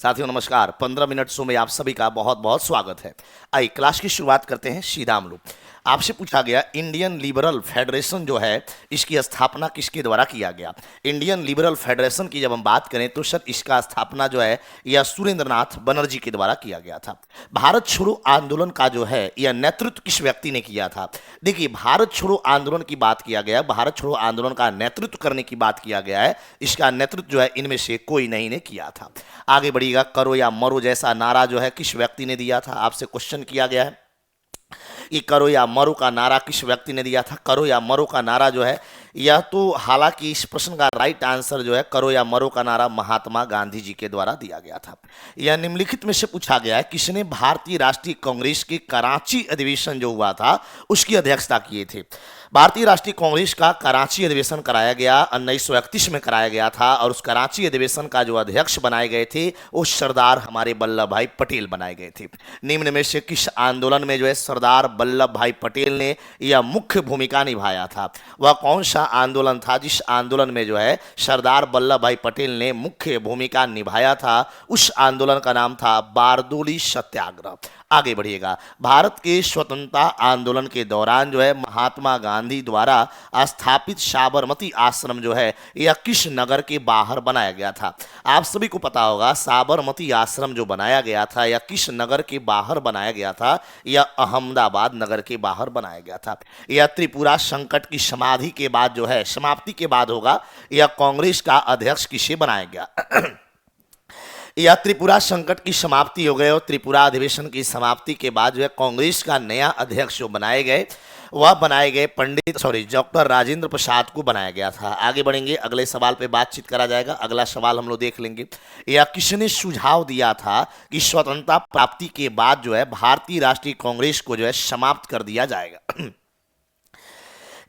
साथियों नमस्कार। 15 minute show में आप सभी का बहुत बहुत स्वागत है। आइए क्लास की शुरुआत करते हैं। सीधा हम लोग आपसे पूछा गया इंडियन लिबरल फेडरेशन जो है इसकी स्थापना किसके द्वारा किया गया। इंडियन लिबरल फेडरेशन की जब हम बात करें तो सर इसका स्थापना जो है यह सुरेंद्रनाथ बनर्जी के द्वारा किया गया था। भारत छोड़ो आंदोलन का जो है यह नेतृत्व किस व्यक्ति ने किया था। देखिए भारत छोड़ो आंदोलन की बात किया गया है, भारत छोड़ो आंदोलन का नेतृत्व करने की बात किया गया है। इसका नेतृत्व जो है इनमें से कोई नहीं ने किया था। आगे बढ़िएगा। करो या मरो जैसा नारा जो है किस व्यक्ति ने दिया था, आपसे क्वेश्चन किया गया है। ये करो या मरो का नारा किस व्यक्ति ने दिया था। करो या मरो का नारा जो है यह तो हालांकि इस प्रश्न का राइट आंसर जो है करो या मरो का नारा महात्मा गांधी जी के द्वारा दिया गया था। यह निम्नलिखित में से पूछा गया है किसने भारतीय राष्ट्रीय कांग्रेस के कराची अधिवेशन जो हुआ था उसकी अध्यक्षता किए थे। भारतीय राष्ट्रीय कांग्रेस का कराची अधिवेशन कराया गया 1931 में कराया गया था और उस कराची अधिवेशन का जो अध्यक्ष बनाए गए थे वो सरदार हमारे वल्लभ भाई पटेल बनाए गए थे। निम्न में से किस आंदोलन में जो है सरदार वल्लभ भाई पटेल ने यह मुख्य भूमिका निभाया था। वह कौन सा आंदोलन था जिस आंदोलन में जो है सरदार वल्लभ भाई पटेल ने मुख्य भूमिका निभाया था। उस आंदोलन का नाम था बारदोली सत्याग्रह। आगे बढ़िएगा। भारत के स्वतंत्रता आंदोलन के दौरान जो है महात्मा गांधी द्वारा स्थापित साबरमती आश्रम जो है यह किस नगर के बाहर बनाया गया था। आप सभी को पता होगा साबरमती आश्रम जो बनाया गया था यह किस नगर के बाहर बनाया गया था। यह अहमदाबाद नगर के बाहर बनाया गया था। यह त्रिपुरा संकट की समाधि के बाद जो है समाप्ति के बाद होगा। यह कांग्रेस का अध्यक्ष किसे बनाया गया। यह त्रिपुरा संकट की समाप्ति हो गई और त्रिपुरा अधिवेशन की समाप्ति के बाद जो है कांग्रेस का नया अध्यक्ष जो बनाए गए वह बनाए गए डॉक्टर राजेंद्र प्रसाद को बनाया गया था। आगे बढ़ेंगे, अगले सवाल पे बातचीत करा जाएगा। अगला सवाल हम लोग देख लेंगे। यह किसने सुझाव दिया था कि स्वतंत्रता प्राप्ति के बाद जो है भारतीय राष्ट्रीय कांग्रेस को जो है समाप्त कर दिया जाएगा।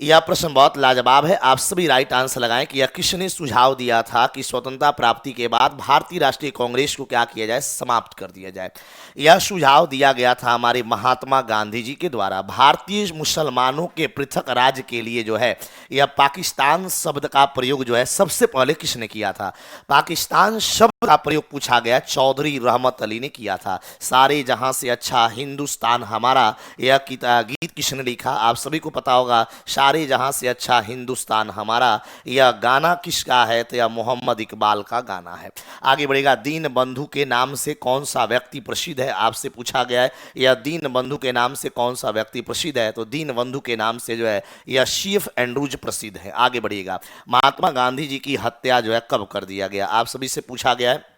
यह प्रश्न बहुत लाजवाब है। आप सभी राइट आंसर लगाएं कि यह किसने सुझाव दिया था कि स्वतंत्रता प्राप्ति के बाद भारतीय राष्ट्रीय कांग्रेस को क्या किया जाए, समाप्त कर दिया जाए। यह सुझाव दिया गया था हमारे महात्मा गांधी जी के द्वारा। भारतीय मुसलमानों के पृथक राज्य के लिए जो है यह पाकिस्तान शब्द का प्रयोग जो है सबसे पहले किसने किया था। पाकिस्तान शब्द का प्रयोग पूछा गया चौधरी रहमत अली ने किया था। सारे जहां से अच्छा हिंदुस्तान हमारा यह गीत किसने लिखा, आप सभी को पता होगा। सारे जहां से अच्छा हिंदुस्तान हमारा यह गाना किसका है, तो यह मोहम्मद इकबाल का गाना है। आगे बढ़ेगा। दीन बंधु के नाम से कौन सा व्यक्ति प्रसिद्ध है, आपसे पूछा गया है। यह दीन बंधु के नाम से कौन सा व्यक्ति प्रसिद्ध है, तो दीन बंधु के नाम से जो है यह सीएफ एंड्रूज प्रसिद्ध है। आगे बढ़िएगा। महात्मा गांधी जी की हत्या जो है कब कर दिया गया, आप सभी से पूछा गया है।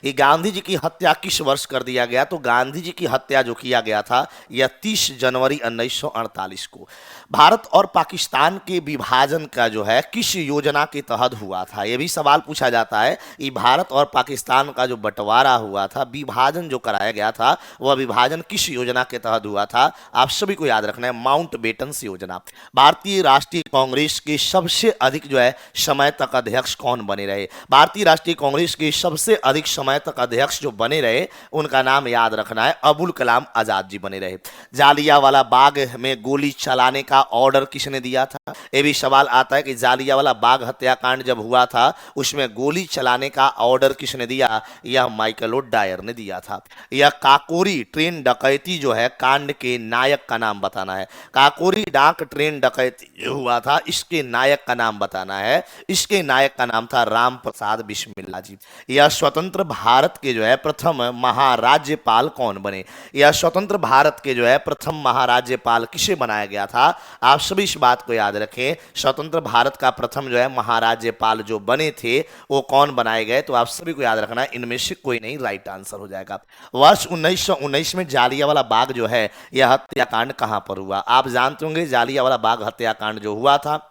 ये गांधी जी की हत्या किस वर्ष कर दिया गया, तो गांधी जी की हत्या जो किया गया था यह 30 जनवरी 1948 को। भारत और पाकिस्तान के विभाजन का जो है किस योजना के तहत हुआ था, यह भी सवाल पूछा जाता है। ये भारत और पाकिस्तान का जो बंटवारा हुआ था, विभाजन जो कराया गया था, वह विभाजन किस योजना के तहत हुआ था, आप सभी को याद रखना है, माउंटबेटन योजना। भारतीय राष्ट्रीय कांग्रेस के सबसे अधिक जो है समय तक अध्यक्ष कौन बने रहे। भारतीय राष्ट्रीय कांग्रेस के सबसे अधिक समय तक अध्यक्ष जो बने रहे उनका नाम याद रखना है, अबुल कलाम आजाद जी बने रहे। जालियांवाला बाग में गोली चलाने का ऑर्डर किसने दिया था, यह भी सवाल आता है कि जालियांवाला बाग हत्याकांड जब हुआ था उसमें गोली चलाने का ऑर्डर किसने दिया, यह माइकल ओ डायर ने दिया था। यह काकोरी ट्रेन डकैती जो है कांड के नायक का नाम बताना है। काकोरी डाक ट्रेन डकैती जो हुआ था इसके नायक का नाम बताना है। इसके नायक का नाम था राम प्रसाद बिस्मिल्ला जी। यह स्वतंत्र भारत के जो है प्रथम महाराज्यपाल कौन बने, या स्वतंत्र भारत के जो है प्रथम महाराज्यपाल किसे बनाया गया था, आप सभी इस बात को याद रखें। स्वतंत्र भारत का प्रथम जो है महाराज्यपाल जो बने थे वो कौन बनाए गए, तो आप सभी को याद रखना है इनमें से कोई नहीं राइट आंसर हो जाएगा। वर्ष 1919 में जालियांवाला बाग जो है यह हत्याकांड कहां पर हुआ, आप जानते होंगे जालियांवाला बाग हत्याकांड जो हुआ था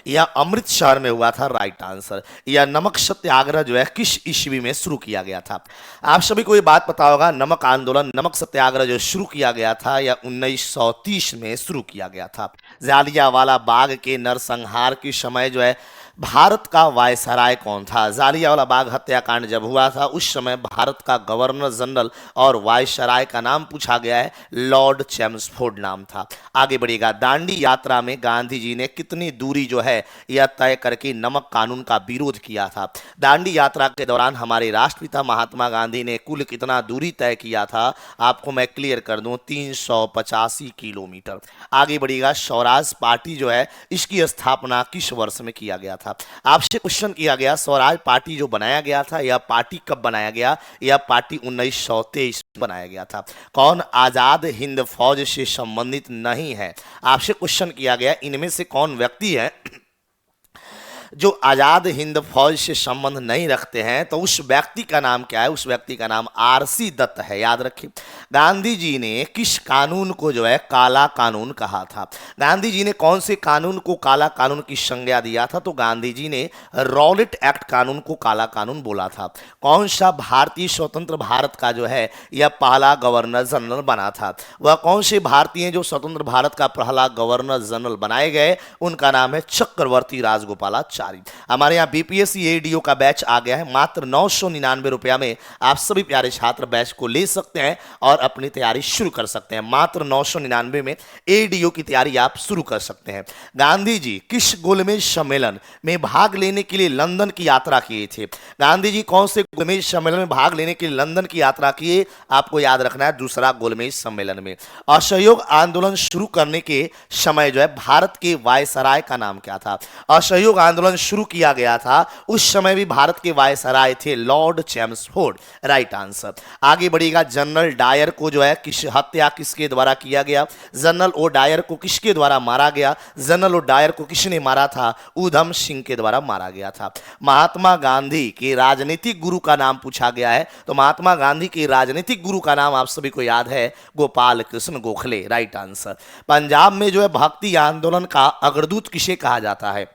यह अमृतसर में हुआ था, राइट आंसर। यह नमक सत्याग्रह जो है किस ईस्वी में शुरू किया गया था, आप सभी को ये बात पता होगा। नमक आंदोलन नमक सत्याग्रह जो शुरू किया गया था यह 1930 में शुरू किया गया था। जालियांवाला बाग के नरसंहार के समय जो है भारत का वायसराय कौन था? जालियांवाला बाग हत्याकांड जब हुआ था उस समय भारत का गवर्नर जनरल और वायसराय का नाम पूछा गया है, लॉर्ड चेम्सफोर्ड नाम था। आगे बढ़िएगा, दांडी यात्रा में गांधी जी ने कितनी दूरी जो है यह तय करके नमक कानून का विरोध किया था? दांडी यात्रा के दौरान हमारे राष्ट्रपिता महात्मा गांधी ने कुल कितना दूरी तय किया था? आपको मैं क्लियर कर दूं, 385 किलोमीटर। आगे बढ़िएगा, स्वराज पार्टी जो है इसकी स्थापना किस वर्ष में किया गया था? आपसे क्वेश्चन किया गया स्वराज पार्टी जो बनाया गया था, यह पार्टी कब बनाया गया? यह पार्टी 1923 में बनाया गया था। कौन आजाद हिंद फौज से संबंधित नहीं है? आपसे क्वेश्चन किया गया इनमें से कौन व्यक्ति है जो आजाद हिंद फौज से संबंध नहीं रखते हैं? तो उस व्यक्ति का नाम क्या है? उस व्यक्ति का नाम आरसी दत्त है, याद रखिए। गांधी जी ने किस कानून को जो है काला कानून कहा था? गांधी जी ने कौन से कानून को काला कानून की संज्ञा दिया था? तो गांधी जी ने रॉलेट एक्ट कानून को काला कानून बोला था। कौन सा भारतीय स्वतंत्र भारत का जो है यह पहला गवर्नर जनरल बना था? वह कौन से भारतीय जो स्वतंत्र भारत का पहला गवर्नर जनरल बनाए गए? उनका नाम है चक्रवर्ती राजगोपालाचारी। हमारे यहाँ बीपीएससी एडीओ का बैच आ गया है, मात्र 999 रुपया में आप सभी प्यारे छात्र बैच को ले सकते हैं और अपनी तैयारी शुरू कर सकते हैं। मात्र 999 में एडीओ की तैयारी आप शुरू कर सकते हैं। गांधी जी किस गोलमेज सम्मेलन में भाग लेने के लिए लंदन की यात्रा किए थे? गांधी जी कौन से गोलमेज सम्मेलन में भाग लेने के लिए लंदन की यात्रा किए? आपको याद रखना है, दूसरा गोलमेज सम्मेलन में। असहयोग आंदोलन शुरू करने के समय जो है भारत के वायसराय का नाम क्या था? असहयोग आंदोलन शुरू किया गया था उस समय भी भारत के वायसराय थे लॉर्ड चेम्सफोर्ड, राइट आंसर। आगे बढ़िएगा, जनरल डायर को जो है हत्या किसके द्वारा किया गया? जनरल ओ डायर को किसके द्वारा मारा गया? जनरल ओ डायर को किसने मारा था? ऊधम सिंह के द्वारा मारा गया था। महात्मा गांधी के राजनीतिक गुरु का नाम पूछा गया है, तो महात्मा गांधी के राजनीतिक गुरु का नाम आप सभी को याद है, गोपाल कृष्ण गोखले, राइट आंसर। पंजाब में जो है भक्ति आंदोलन का अग्रदूत किसे कहा जाता है?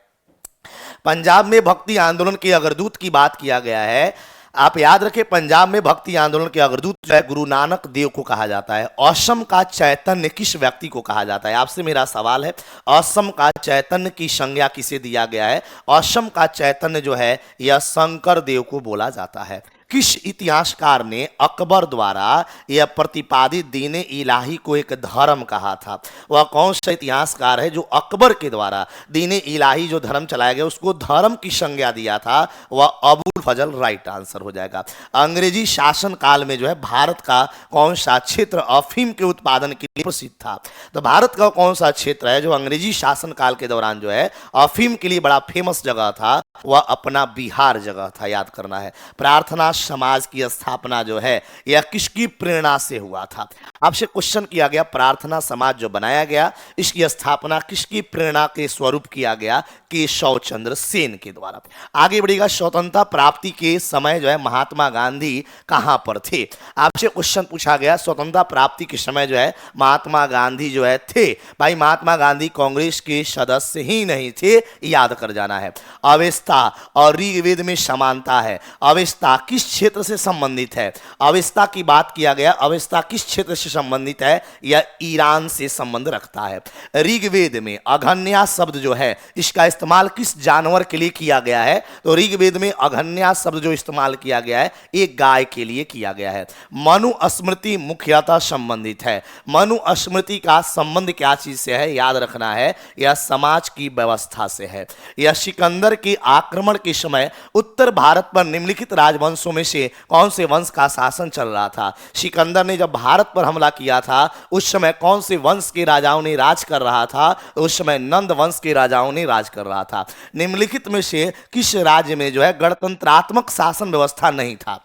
पंजाब में भक्ति आंदोलन के अग्रदूत की बात किया गया है, आप याद रखें, पंजाब में भक्ति आंदोलन के अग्रदूत जो है गुरु नानक देव को कहा जाता है। असम का चैतन्य किस व्यक्ति को कहा जाता है? आपसे मेरा सवाल है, असम का चैतन्य की संज्ञा किसे दिया गया है? असम का चैतन्य जो है यह शंकर देव को बोला जाता है। किस इतिहासकार ने अकबर द्वारा यह प्रतिपादित दीन इलाही को एक धर्म कहा था? वह कौन सा इतिहासकार है जो अकबर के द्वारा दीन इलाही जो धर्म चलाया गया उसको धर्म की संज्ञा दिया था? वह अबुल फजल, राइट आंसर हो जाएगा। अंग्रेजी शासन काल में जो है भारत का कौन सा क्षेत्र अफीम के उत्पादन के लिए प्रसिद्ध था? तो भारत का कौन सा क्षेत्र है जो अंग्रेजी शासन काल के दौरान जो है अफीम के लिए बड़ा फेमस जगह था? वह अपना बिहार जगह था, याद करना है। प्रार्थना समाज की स्थापना जो है यह किसकी प्रेरणा से हुआ था? आपसे क्वेश्चन किया गया, प्रार्थना समाज जो बनाया गया इसकी स्थापना किसकी प्रेरणा के स्वरूप किया गया? केशव चंद्र सेन के द्वारा। आगे बढ़ेगा, स्वतंत्रता प्राप्ति के समय जो है महात्मा गांधी कहां पर थे? आपसे क्वेश्चन पूछा गया स्वतंत्रता प्राप्ति के समय जो है महात्मा गांधी जो है थे। भाई महात्मा गांधी कांग्रेस के सदस्य ही नहीं थे, याद कर जाना है। अवेस्ता और ऋग्वेद में समानता है। अवेस्ता किस क्षेत्र से संबंधित है? अवेस्ता की बात किया गया, अवेस्ता किस क्षेत्र से संबंधित है? यह ईरान से संबंध रखता है। ऋग्वेद में अघन्या शब्द जो है इसका इस्तेमाल किस जानवर के लिए किया गया है? तो ऋग्वेद में अघन्या शब्द जो इस्तेमाल किया गया है एक गाय के लिए किया गया है। मनुस्मृति मुख्यतः संबंधित है। मनुस्मृति का संबंध क्या चीज से है? याद रखना है, यह समाज की व्यवस्था से है। यह सिकंदर के आक्रमण के समय उत्तर भारत पर निम्नलिखित राजवंशों में से कौन से वंश का शासन चल रहा था? सिकंदर ने जब भारत पर हमला किया था उस समय कौन से वंश के राजाओं ने राज कर रहा था? उस समय नंद वंश के राजाओं ने राज कर रहा था। निम्नलिखित में से किस राज्य में जो है गणतंत्रात्मक शासन व्यवस्था नहीं था?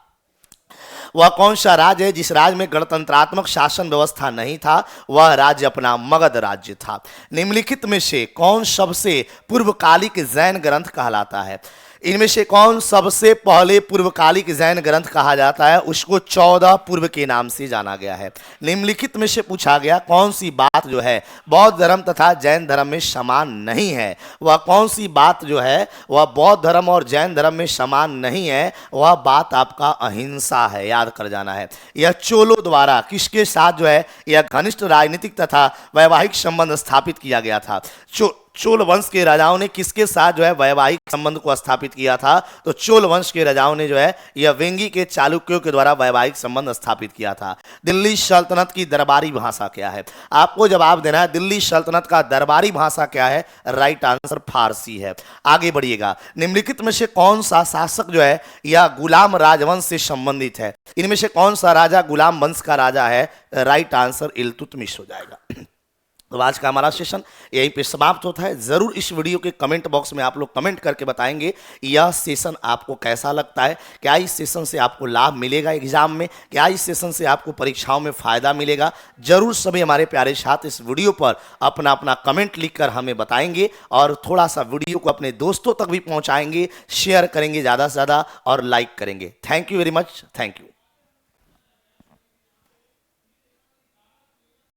वह कौन सा राज्य है जिस राज्य में गणतंत्रात्मक शासन व्यवस्था नहीं था? वह राज्य अपना मगध राज्य था। निम्नलिखित में से कौन सबसे पूर्वकालिक जैन ग्रंथ कहलाता है? इनमें से कौन सबसे पहले पूर्वकालिक जैन ग्रंथ कहा जाता है? उसको 14 पूर्व के नाम से जाना गया है। निम्नलिखित में से पूछा गया कौन सी बात जो है बौद्ध धर्म तथा जैन धर्म में समान नहीं है? वह कौन सी बात जो है वह बौद्ध धर्म और जैन धर्म में समान नहीं है? वह बात आपका अहिंसा है, याद कर जाना है। यह चोलों द्वारा किसके साथ जो है यह घनिष्ठ राजनीतिक तथा वैवाहिक संबंध स्थापित किया गया था? चोल वंश के राजाओं ने किसके साथ जो है वैवाहिक संबंध को स्थापित किया था? तो चोल वंश के राजाओं ने जो है यह वेंगी के चालुक्यों के द्वारा वैवाहिक संबंध स्थापित किया था। दिल्ली सल्तनत की दरबारी भाषा क्या है? आपको जवाब देना है दिल्ली सल्तनत का दरबारी भाषा क्या है? राइट आंसर फारसी है। आगे बढ़िएगा, निम्नलिखित में से कौन सा शासक जो है यह गुलाम राजवंश से संबंधित है? इनमें से कौन सा राजा गुलाम वंश का राजा है? राइट आंसर इल्तुतमिश हो जाएगा। तो आज का हमारा सेशन यहीं पे समाप्त होता है। जरूर इस वीडियो के कमेंट बॉक्स में आप लोग कमेंट करके बताएंगे यह सेशन आपको कैसा लगता है, क्या इस सेशन से आपको लाभ मिलेगा एग्जाम में, क्या इस सेशन से आपको परीक्षाओं में फायदा मिलेगा। जरूर सभी हमारे प्यारे छात्र इस वीडियो पर अपना अपना कमेंट लिखकर हमें बताएंगे और थोड़ा सा वीडियो को अपने दोस्तों तक भी पहुंचाएंगे, शेयर करेंगे ज़्यादा से ज़्यादा और लाइक करेंगे। Thank you very much, thank you.